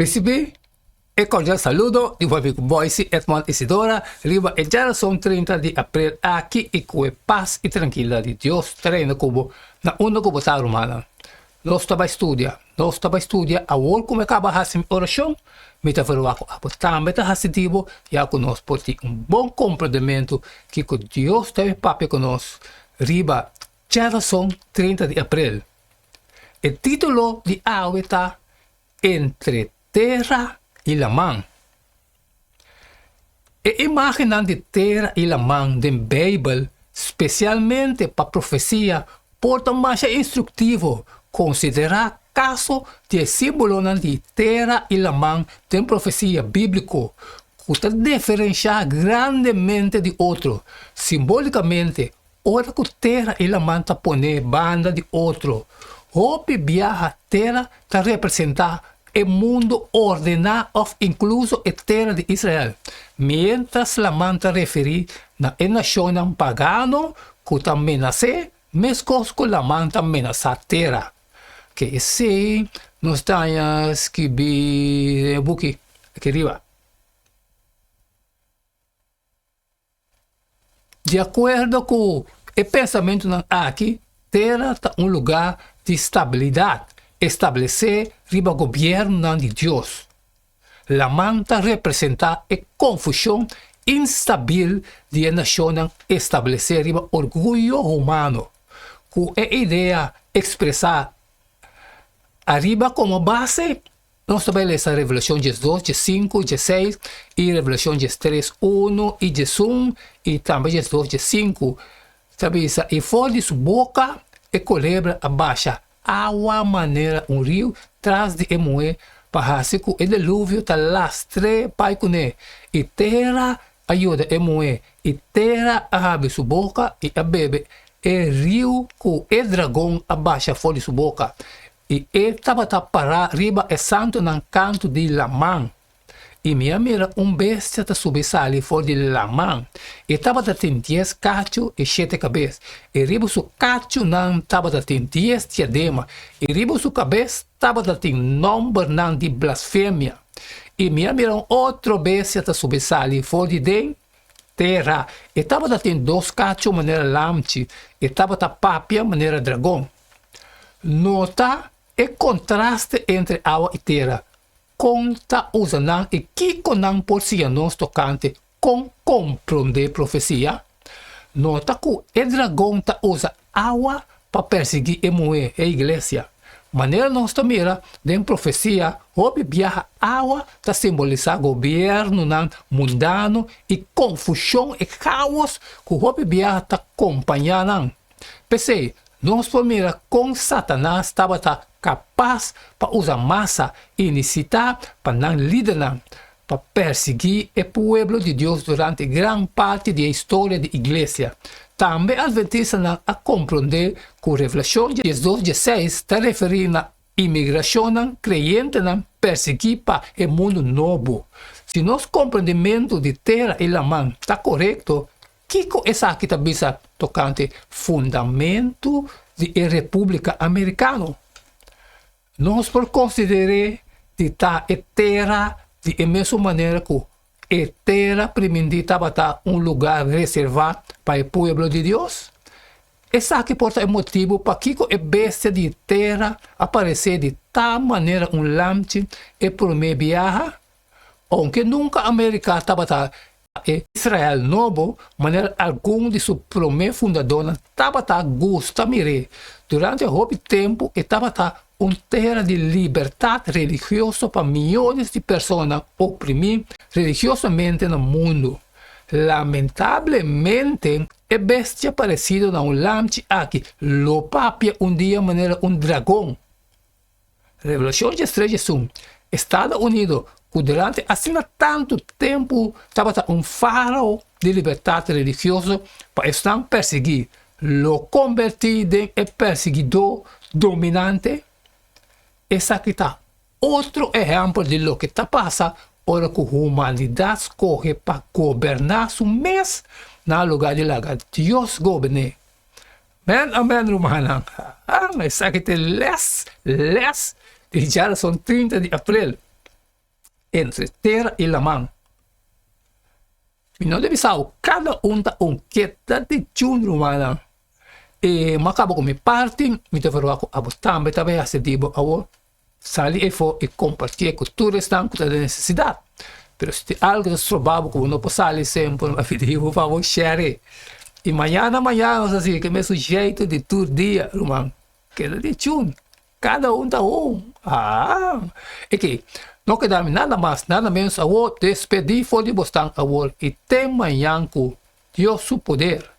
Recebi e cordial saludo di voi Boise Edmond Isidora, riba e già sono 30 di aprile aqui e con paz e tranquilla di Dios terreno cubo na una cubo sa romana. Nós estava studia a vol come acaba hasim oração, meta veruaco a botar meta hasidivo e conosco por ti bom comportamento que com Deus teve papo conosco. Riba já são 30 de abril. O título de aula está Entre Terra e la Man. E imagem de terra e la man da Bíblia, especialmente para a profecia, porta mais instrutivo considerar caso de símbolo de terra e la man da profecia bíblico, que diferencia grandemente de outro. Simbolicamente, ora que terra e la man ta pone banda de outro. Hope viaja terra ta representar o mundo ordenado of incluso a terra de Israel. Mientras la man ta referi na nação pagano que ta menace, mescos que la man ta menaça terra. Que se nós temos que ver o book aqui arriba. De acordo com o pensamento aqui, terra é lugar de estabilidade, estabelecer riba governo de Deus. La manta representa a confusão instabil de a nação estabelecer riba orgulho humano, com a ideia expressar arriba como base. Nós também lemos a Revelação 12, 5, 16 e Revelação 3, 1 e 1 e também 12, 5. Sabe isso? E fora de sua boca e culebra abaixa água maneira rio traz de emoe para que o dilúvio ta lastre pai cune e terra ajuda emoe e terra abre sua boca e a bebe e rio com o dragão abaixa fora de sua boca. E ele estava para riba e santo no canto de Lamã. E minha mira bestia ta subissali fora de Lamã. E estava tem 10 cachos e 7 cabeças. E riba su cacho não estava tem 10 diadema. E riba su cabeça estava tem nome não de blasfêmia. E minha mira outro bestia ta subissali fora de terra. E estava tem 2 cachos maneira lamchi. E estava papia maneira dragão. Nota o contraste entre água e terra. Conta usando e que não por si nós tocante com compreender profecia. Nota que o dragão usa água para perseguir e moer a igreja. Maneira nós mira de profecia, houve viaja água para simbolizar governo mundano e confusão e caos que houve viaja para acompanhar. Pensei, nós podemos com Satanás estava capaz para usar massa e necessitar para não liderar, para perseguir o povo de Deus durante grande parte da história da igreja. Também adventista a compreender que a Revelação 12:16 está referindo à imigração crente perseguir para o mundo novo. Se nosso compreendimento de terra e la man está correto, que essa aqui também está tocante fundamento da República Americana. Nós por considerar que está a terra de mesma maneira que a terra primeiro estava lugar reservado para o povo de Deus. Essa aqui pode ser motivo para que a bestia de terra aparecer de tal maneira lampe e por meio viaja, aunque nunca a América estava Israel novo, maneira algum de seu primeiro fundador estava gusta mire. Durante o tempo estava terra de liberdade religiosa para milhões de pessoas oprimidas religiosamente no mundo. Lamentavelmente, a bestia parecida a lampe aqui, lo papia dia maneira dragão. Revelação 3:1. Estados Unidos, que durante assim tanto tempo estava faro de liberdade religiosa para estar perseguido, lo convertido em perseguidor dominante. Essa aqui está outro exemplo de lo que está passando ora que a humanidade escolhe para governar seu mês no lugar de lagar Deus governar. Amém, romana. Essa aqui tem les, de já são 30 de abril. entre terra e la mão. E não deve saber, cada um da queda de chun romana. E macabo com minha parte, me devo a também também a ser dibo a sair e for e compartilhar com todos estão com a necessidade. Pero se algo que troubava que não pode sair sempre, a video por favor share. E amanhã assim que me sujeito de todo dia, romano. Queda de chun. Cada um da é que não queda nada mais, nada menos a despedir for de bostan a e tem manhã com Deus seu poder.